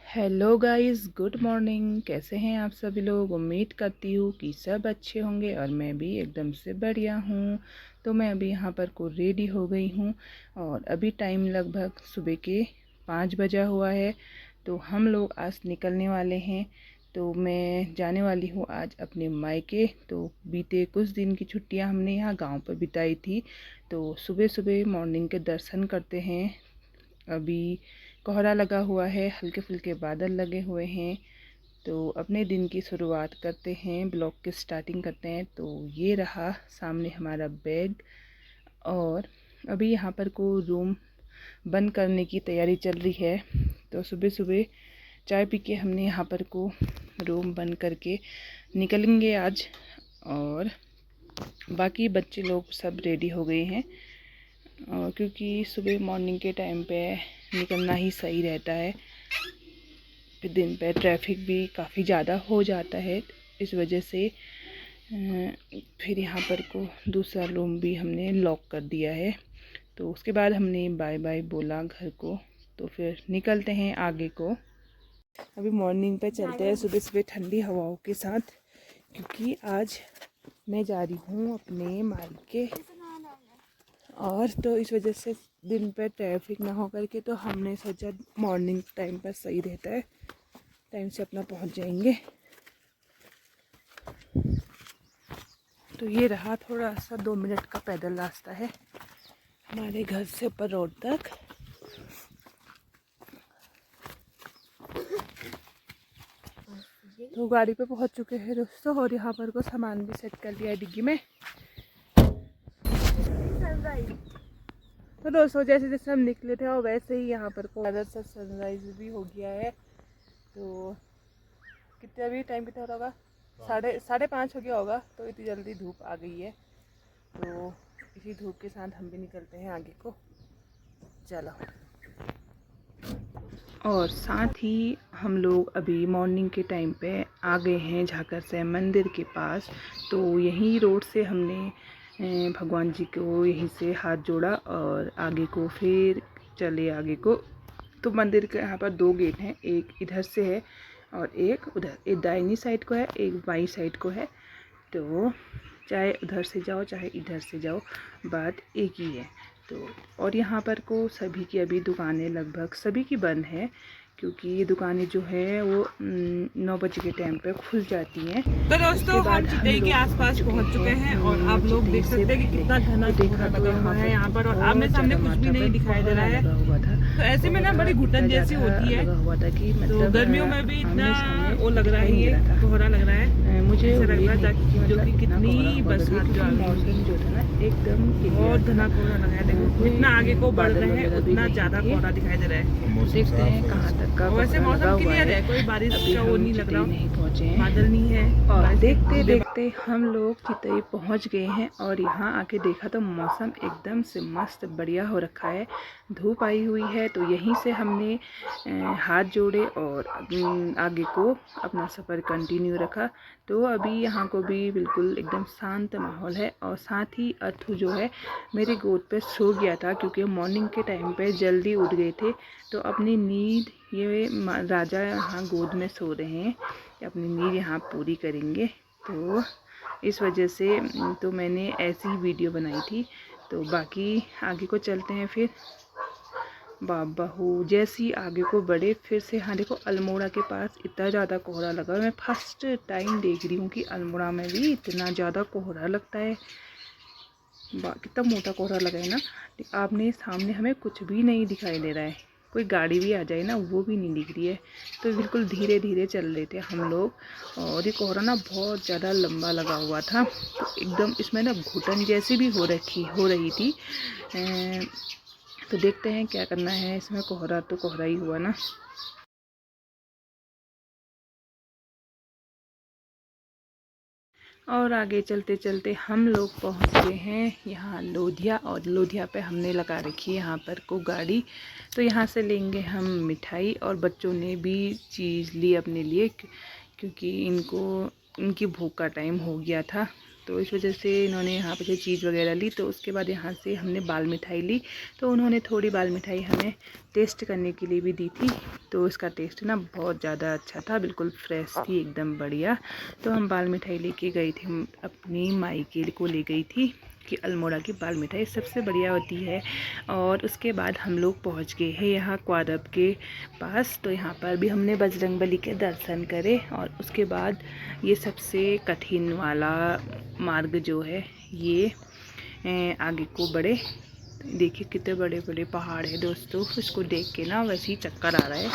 Hello guys, good morning. कैसे हैं आप सभी लोग? उम्मीद करती हूँ कि सब अच्छे होंगे और मैं भी एकदम से बढ़िया हूँ। तो मैं अभी यहाँ पर को रेडी हो गई हूँ और अभी टाइम लगभग सुबह के 5 बजा हुआ है। तो हम लोग आज निकलने वाले हैं। तो मैं जाने वाली हूँ आज अपने मायके। तो बीते कुछ दिन की छुट्टियाँ हमने यहाँ गाँव पर बिताई थी। तो सुबह सुबह मॉर्निंग के दर्शन करते हैं। अभी कोहरा लगा हुआ है, हल्के फुल्के बादल लगे हुए हैं। तो अपने दिन की शुरुआत करते हैं, ब्लॉग की स्टार्टिंग करते हैं। तो ये रहा सामने हमारा बैग और अभी यहाँ पर को रूम बंद करने की तैयारी चल रही है। तो सुबह सुबह चाय पी के हमने यहाँ पर को रूम बंद करके निकलेंगे आज। और बाकी बच्चे लोग सब रेडी हो गए हैं और क्योंकि सुबह मॉर्निंग के टाइम पे निकलना ही सही रहता है। फिर दिन पे ट्रैफिक भी काफ़ी ज़्यादा हो जाता है, इस वजह से फिर यहाँ पर को दूसरा रूम भी हमने लॉक कर दिया है। तो उसके बाद हमने बाय बाय बोला घर को। तो फिर निकलते हैं आगे को। अभी मॉर्निंग पे चलते हैं सुबह सुबह ठंडी हवाओं के साथ, क्योंकि आज मैं जा रही हूँ अपने मायके। और तो इस वजह से दिन पे ट्रैफिक ना हो करके तो हमने सोचा मॉर्निंग टाइम पर सही रहता है, टाइम से अपना पहुंच जाएंगे। तो ये रहा थोड़ा सा 2 मिनट का पैदल रास्ता है हमारे घर से ऊपर रोड तक। तो गाड़ी पे पहुंच चुके हैं दोस्तों और यहाँ पर को सामान भी सेट कर लिया है डिग्गी में। तो दोस्तों जैसे जैसे हम निकले थे और वैसे ही यहाँ पर को ज़्यादा सा सनराइज भी हो गया है। तो कितना अभी टाइम कितना हो रहा होगा? 5:30 हो गया होगा। तो इतनी जल्दी धूप आ गई है। तो इसी धूप के साथ हम भी निकलते हैं आगे को। चलो। और साथ ही हम लोग अभी मॉर्निंग के टाइम पे आ गए हैं झाकर से मंदिर के पास। तो यहीं रोड से हमने भगवान जी को यहीं से हाथ जोड़ा और आगे को फिर चले आगे को। तो मंदिर के यहाँ पर 2 गेट हैं, एक इधर से है और एक उधर, एक दाहिनी साइड को है, एक बाईं साइड को है। तो चाहे उधर से जाओ चाहे इधर से जाओ, बात एक ही है। तो और यहाँ पर को सभी की अभी दुकानें लगभग सभी की बंद है, क्योंकि ये दुकानें जो है वो 9 बजे के टाइम पे खुल जाती हैं। तो दोस्तों हम चितई के आसपास पहुंच चुके हैं और आप लोग देख सकते हैं कि कितना घना देखा लगा हुआ है यहाँ पर और आमने सामने कुछ भी नहीं दिखाई दे रहा है। तो ऐसे में ना बड़ी घुटन जैसी होती है। तो गर्मियों में भी इतना वो लग रहा है, ये कोहरा लग रहा है, मुझे ऐसा लग रहा है जो कि कितनी बरसात जो मौसम जो था ना एकदम बहुत घना कोहरा लगा है। देखो जितना आगे को बढ़ रहे हैं उतना ज्यादा कोहरा दिखाई दे रहा है। देखते हैं कहाँ तक का वैसे मौसम क्लियर है, कोई बारिश का वो नहीं लग रहा, नहीं पहुँचे हैं, बादल नहीं है। और देखते देखते हम लोग चितई पहुँच गए हैं। और यहाँ आके देखा तो मौसम एकदम से मस्त बढ़िया हो रखा है, धूप आई हुई है। तो यहीं से हमने हाथ जोड़े और आगे को अपना सफ़र कंटिन्यू रखा। तो अभी यहाँ को भी बिल्कुल एकदम शांत माहौल है। और साथ ही अथु जो है मेरे गोद पे सो गया था, क्योंकि मॉर्निंग के टाइम पे जल्दी उठ गए थे। तो अपनी नींद ये राजा यहाँ गोद में सो रहे हैं, अपनी नींद यहाँ पूरी करेंगे। तो इस वजह से तो मैंने ऐसी वीडियो बनाई थी। तो बाकी आगे को चलते हैं फिर। बहू जैसी आगे को बढ़े फिर से, हाँ देखो अल्मोड़ा के पास इतना ज़्यादा कोहरा लगा। मैं फर्स्ट टाइम देख रही हूँ कि अल्मोड़ा में भी इतना ज़्यादा कोहरा लगता है। कितना मोटा कोहरा लगा है ना, आपने सामने हमें कुछ भी नहीं दिखाई दे रहा है। कोई गाड़ी भी आ जाए ना वो भी नहीं दिख रही है। तो बिल्कुल धीरे धीरे चल रहे थे हम लोग और ये कोहरा ना बहुत ज़्यादा लंबा लगा हुआ था। तो एकदम इसमें ना घुटन जैसी भी हो रही थी। तो देखते हैं क्या करना है इसमें। कोहरा तो कोहरा ही हुआ ना। और आगे चलते चलते हम लोग पहुंच गए हैं यहाँ लोधिया। और लोधिया पे हमने लगा रखी है यहाँ पर को गाड़ी। तो यहाँ से लेंगे हम मिठाई और बच्चों ने भी चीज़ ली अपने लिए, क्योंकि इनकी भूख का टाइम हो गया था। तो इस वजह से इन्होंने यहाँ पे चीज़ वगैरह ली। तो उसके बाद यहाँ से हमने बाल मिठाई ली, तो उन्होंने थोड़ी बाल मिठाई हमें टेस्ट करने के लिए भी दी थी। तो इसका टेस्ट ना बहुत ज़्यादा अच्छा था, बिल्कुल फ्रेश थी, एकदम बढ़िया। तो हम बाल मिठाई लेके गए थे, अपनी मायके को ले गई थी कि अल्मोड़ा की बाल मिठाई सबसे बढ़िया होती है। और उसके बाद हम लोग पहुंच गए हैं यहाँ क्वारब के पास। तो यहाँ पर भी हमने बजरंगबली के दर्शन करे और उसके बाद ये सबसे कठिन वाला मार्ग जो है ये आगे को बढ़े। देखिए कितने बड़े बड़े पहाड़ है दोस्तों, इसको देख के ना वैसे ही चक्कर आ रहा है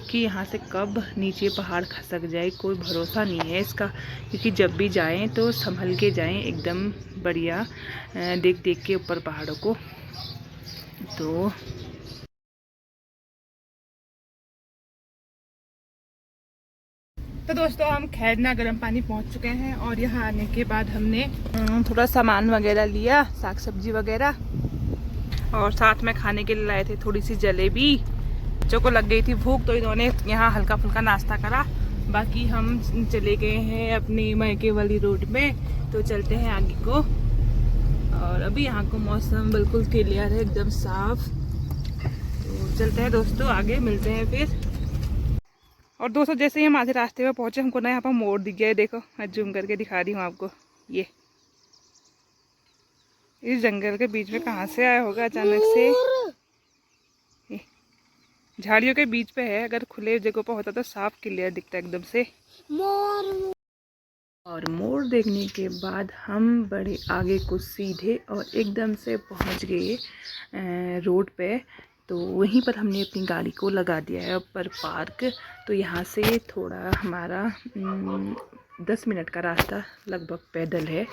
कि यहाँ से कब नीचे पहाड़ खसक जाए, कोई भरोसा नहीं है इसका। क्योंकि जब भी जाएं तो संभल के जाएं, एकदम बढ़िया देख देख के ऊपर पहाड़ों को। तो दोस्तों हम खैरना गर्म पानी पहुंच चुके हैं और यहाँ आने के बाद हमने थोड़ा सामान वगैरह लिया, साग सब्जी वगैरह, और साथ में खाने के लिए लाए थे थोड़ी सी जलेबी। बच्चों को लग गई थी भूख तो इन्होंने यहाँ हल्का फुल्का नाश्ता करा। बाकी हम चले गए हैं अपनी मायके वाली रोड में, तो चलते हैं आगे को। और अभी यहाँ को मौसम बिल्कुल क्लियर है, एकदम साफ। तो चलते हैं दोस्तों आगे, मिलते हैं फिर। और दोस्तों जैसे ही हम आधे रास्ते में पहुंचे, हमको ना यहाँ पर मोड़ दिख गया है। देखो मैं जूम करके दिखा रही हूँ आपको। ये इस जंगल के बीच में कहाँ से आया होगा अचानक से। ये झाड़ियों के बीच पे है, अगर खुले जगह पर होता तो साफ क्लियर दिखता एकदम से। और मोड़ देखने के बाद हम बड़े आगे को सीधे और एकदम से पहुंच गए रोड पे। तो वहीं पर हमने अपनी गाड़ी को लगा दिया है ऊपर पार्क। तो यहाँ से थोड़ा हमारा 10 मिनट का रास्ता लगभग पैदल है।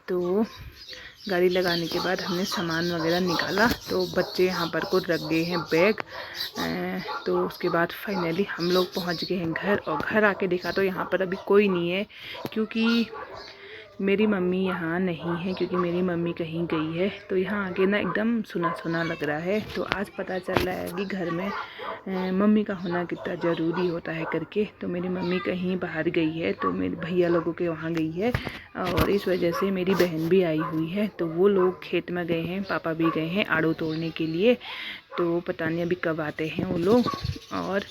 तो गाड़ी लगाने के बाद हमने सामान वगैरह निकाला, तो बच्चे यहाँ पर को रख गए हैं बैग। तो उसके बाद फाइनली हम लोग पहुँच गए हैं घर। और घर आके देखा तो यहाँ पर अभी कोई नहीं है, क्योंकि मेरी मम्मी यहाँ नहीं है, क्योंकि मेरी मम्मी कहीं गई है। तो यहाँ आके ना एकदम सुना सुना लग रहा है। तो आज पता चल रहा है कि घर में मम्मी का होना कितना ज़रूरी होता है करके। तो मेरी मम्मी कहीं बाहर गई है, तो मेरे भैया लोगों के वहाँ गई है, और इस वजह से मेरी बहन भी आई हुई है। तो वो लोग खेत में गए हैं, पापा भी गए हैं आड़ू तोड़ने के लिए। तो पता नहीं अभी कब आते हैं वो लोग। और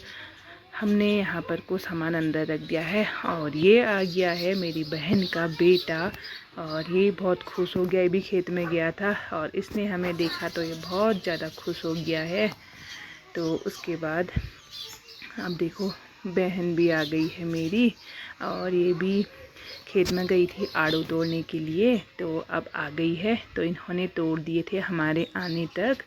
हमने यहाँ पर को सामान अंदर रख दिया है। और ये आ गया है मेरी बहन का बेटा, और ये बहुत खुश हो गया। ये भी खेत में गया था और इसने हमें देखा तो ये बहुत ज़्यादा खुश हो गया है। तो उसके बाद अब देखो बहन भी आ गई है मेरी, और ये भी खेत में गई थी आड़ू तोड़ने के लिए, तो अब आ गई है। तो इन्होंने तोड़ दिए थे हमारे आने तक।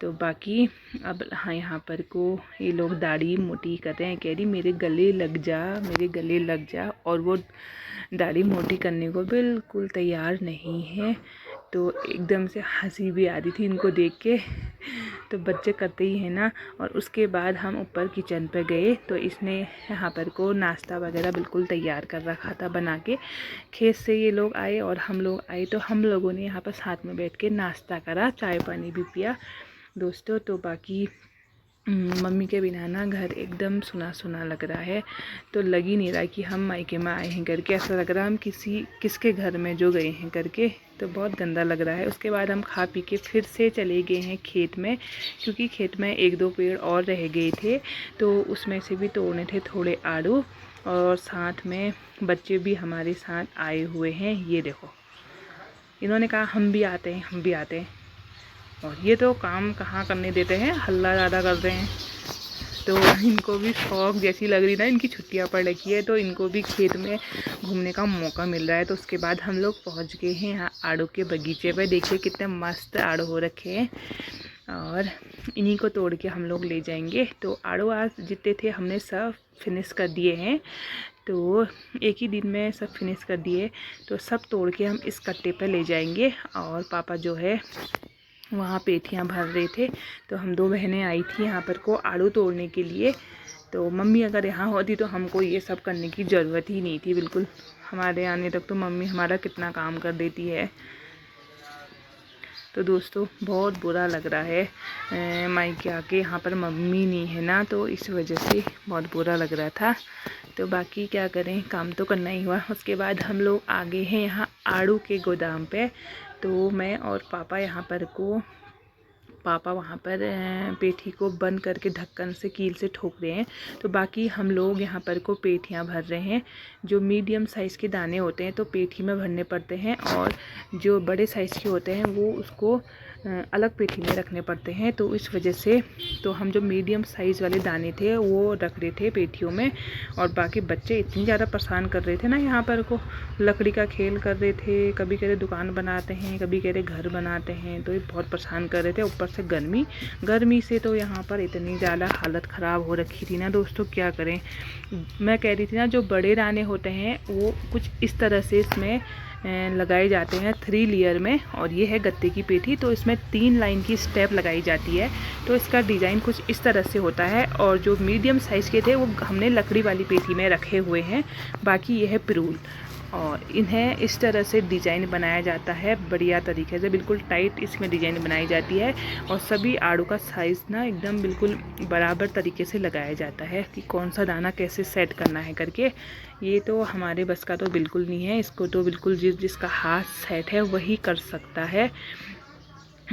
तो बाकी अब हाँ यहाँ पर को ये लोग दाढ़ी मोटी कर रहे हैं, कह रही मेरे गले लग जा, मेरे गले लग जा। और वो दाढ़ी मोटी करने को बिल्कुल तैयार नहीं है। तो एकदम से हंसी भी आ रही थी इनको देख के। तो बच्चे करते ही हैं ना। और उसके बाद हम ऊपर किचन पे गए, तो इसने यहाँ पर को नाश्ता वगैरह बिल्कुल तैयार कर रखा था बना के। खेत से ये लोग आए और हम लोग आए, तो हम लोगों ने यहाँ पर साथ में बैठ के नाश्ता करा, चाय पानी भी पिया दोस्तों। तो बाकी मम्मी के बिना ना घर एकदम सुना सुना लग रहा है। तो लग ही नहीं रहा कि हम मायके में आए हैं करके, ऐसा लग रहा है हम किसके घर में जो गए हैं करके। तो बहुत गंदा लग रहा है। उसके बाद हम खा पी के फिर से चले गए हैं खेत में, क्योंकि खेत में 1-2 पेड़ और रह गए थे, तो उसमें से भी तोड़ने थे थोड़े आड़ू। और साथ में बच्चे भी हमारे साथ आए हुए हैं। ये देखो इन्होंने कहा हम भी आते हैं, हम भी आते हैं। और ये तो काम कहाँ करने देते हैं, हल्ला ज़्यादा कर रहे हैं। तो इनको भी शौक जैसी लग रही ना, इनकी छुट्टियां पड़ रखी है, तो इनको भी खेत में घूमने का मौका मिल रहा है। तो उसके बाद हम लोग पहुंच गए हैं यहाँ आड़ू के बगीचे पे। देखिए कितने मस्त आड़ू हो रखे हैं, और इन्हीं को तोड़ के हम लोग ले जाएंगे। तो आड़ू आज जितने थे हमने सब फिनिश कर दिए हैं। तो एक ही दिन में सब फिनिश कर दिए। तो सब तोड़ के हम इस कट्टे पर ले जाएंगे। और पापा जो है वहाँ पेटियाँ भर रहे थे। तो हम 2 बहनें आई थी यहाँ पर को आड़ू तोड़ने के लिए। तो मम्मी अगर यहाँ होती तो हमको ये सब करने की ज़रूरत ही नहीं थी बिल्कुल। हमारे आने तक तो मम्मी हमारा कितना काम कर देती है। तो दोस्तों बहुत बुरा लग रहा है मायके आके, यहाँ पर मम्मी नहीं है ना, तो इस वजह से बहुत बुरा लग रहा था। तो बाकी क्या करें, काम तो करना ही हुआ। उसके बाद हम लोग आ गए हैं यहाँ आड़ू के गोदाम पे। तो मैं और पापा यहाँ पर पापा वहाँ पर पेठी को बंद करके ढक्कन से कील से ठोक रहे हैं। तो बाकी हम लोग यहाँ पर पेठियाँ भर रहे हैं। जो मीडियम साइज़ के दाने होते हैं तो पेठी में भरने पड़ते हैं, और जो बड़े साइज़ के होते हैं वो उसको अलग पेठी में रखने पड़ते हैं। तो इस वजह से तो हम जो मीडियम साइज़ वाले दाने थे वो रख रहे थे पेठियों में। और बाकी बच्चे इतनी ज़्यादा परेशान कर रहे थे ना, यहाँ पर लकड़ी का खेल कर रहे थे। कभी कह रहे दुकान बनाते हैं, कभी कह रहे घर बनाते हैं, तो ये बहुत परेशान कर रहे थे। ऊपर से गर्मी से तो यहाँ पर इतनी ज़्यादा हालत ख़राब हो रखी थी ना दोस्तों, क्या करें। मैं कह रही थी ना, जो बड़े दाने होते हैं वो कुछ इस तरह से इसमें लगाए जाते हैं 3 लेयर में। और ये है गत्ते की पेठी, तो इसमें 3 लाइन की स्टेप लगाई जाती है। तो इसका डिज़ाइन कुछ इस तरह से होता है। और जो मीडियम साइज़ के थे वो हमने लकड़ी वाली पेठी में रखे हुए हैं। बाकी ये है पिरूल, और इन्हें इस तरह से डिज़ाइन बनाया जाता है बढ़िया तरीके से, बिल्कुल टाइट इसमें डिज़ाइन बनाई जाती है। और सभी आड़ू का साइज़ ना एकदम बिल्कुल बराबर तरीके से लगाया जाता है कि कौन सा दाना कैसे सेट करना है करके। ये तो हमारे बस का तो बिल्कुल नहीं है, इसको तो बिल्कुल जिसका हाथ सेट है वही कर सकता है।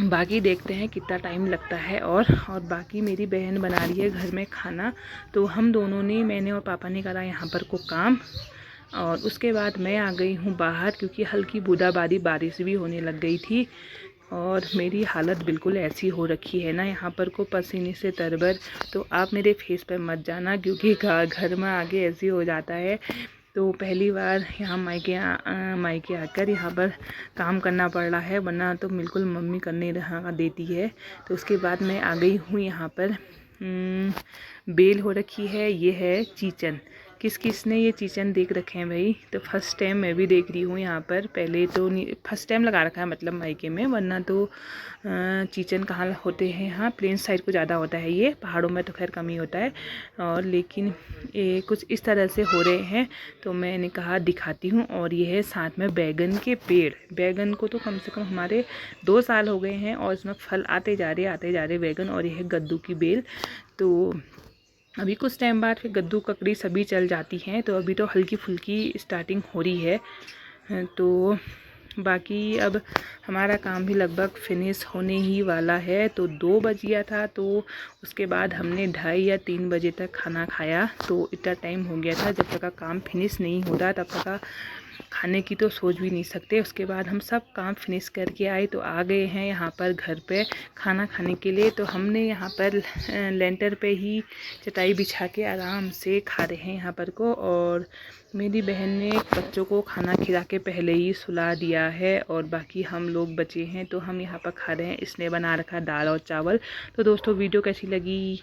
बाकी देखते हैं कितना टाइम लगता है। और बाकी मेरी बहन बना रही है घर में खाना। तो हम दोनों ने, मैंने और पापा ने करा यहाँ पर काम। और उसके बाद मैं आ गई हूँ बाहर, क्योंकि हल्की बूंदाबांदी बारिश भी होने लग गई थी। और मेरी हालत बिल्कुल ऐसी हो रखी है ना यहाँ पर पसीने से तरबर। तो आप मेरे फेस पर मत जाना, क्योंकि घर में आगे ऐसे हो जाता है। तो पहली बार यहाँ मायके आकर यहाँ पर काम करना पड़ रहा है, वरना तो बिल्कुल मम्मी करने देती है। तो उसके बाद मैं आ गई हूँ यहाँ पर बेल हो रखी है। ये है चीचन। किस ने ये चीचन देख रखे हैं भाई? तो फर्स्ट टाइम मैं भी देख रही हूँ यहाँ पर। पहले तो नहीं, फर्स्ट टाइम लगा रखा है मतलब मायके में, वरना तो चीचन कहाँ होते हैं, यहाँ प्लेन साइड को ज़्यादा होता है, ये पहाड़ों में तो खैर कम ही होता है। और लेकिन ये कुछ इस तरह से हो रहे हैं, तो मैंने कहा दिखाती हूँ। और ये है साथ में बैगन के पेड़। बैगन को तो कम से कम हमारे 2 साल हो गए हैं, और इसमें फल आते जा रहे बैगन। और ये है कद्दू की बेल। तो अभी कुछ टाइम बाद फिर कद्दू ककड़ी सभी चल जाती हैं। तो अभी तो हल्की फुल्की स्टार्टिंग हो रही है। तो बाकी अब हमारा काम भी लगभग फिनिश होने ही वाला है। तो 2 बज गया था, तो उसके बाद हमने 2:30 या 3 बजे तक खाना खाया। तो इतना टाइम हो गया था, जब तक का काम फिनिश नहीं होता तब तक का खाने की तो सोच भी नहीं सकते। उसके बाद हम सब काम फिनिश करके आए, तो आ गए हैं यहाँ पर घर पे खाना खाने के लिए। तो हमने यहाँ पर लेंटर पे ही चटाई बिछा के आराम से खा रहे हैं यहाँ पर और मेरी बहन ने बच्चों को खाना खिला के पहले ही सुला दिया है, और बाकी हम लोग बचे हैं तो हम यहाँ पर खा रहे हैं। इसने बना रखा दाल और चावल। तो दोस्तों वीडियो कैसी लगी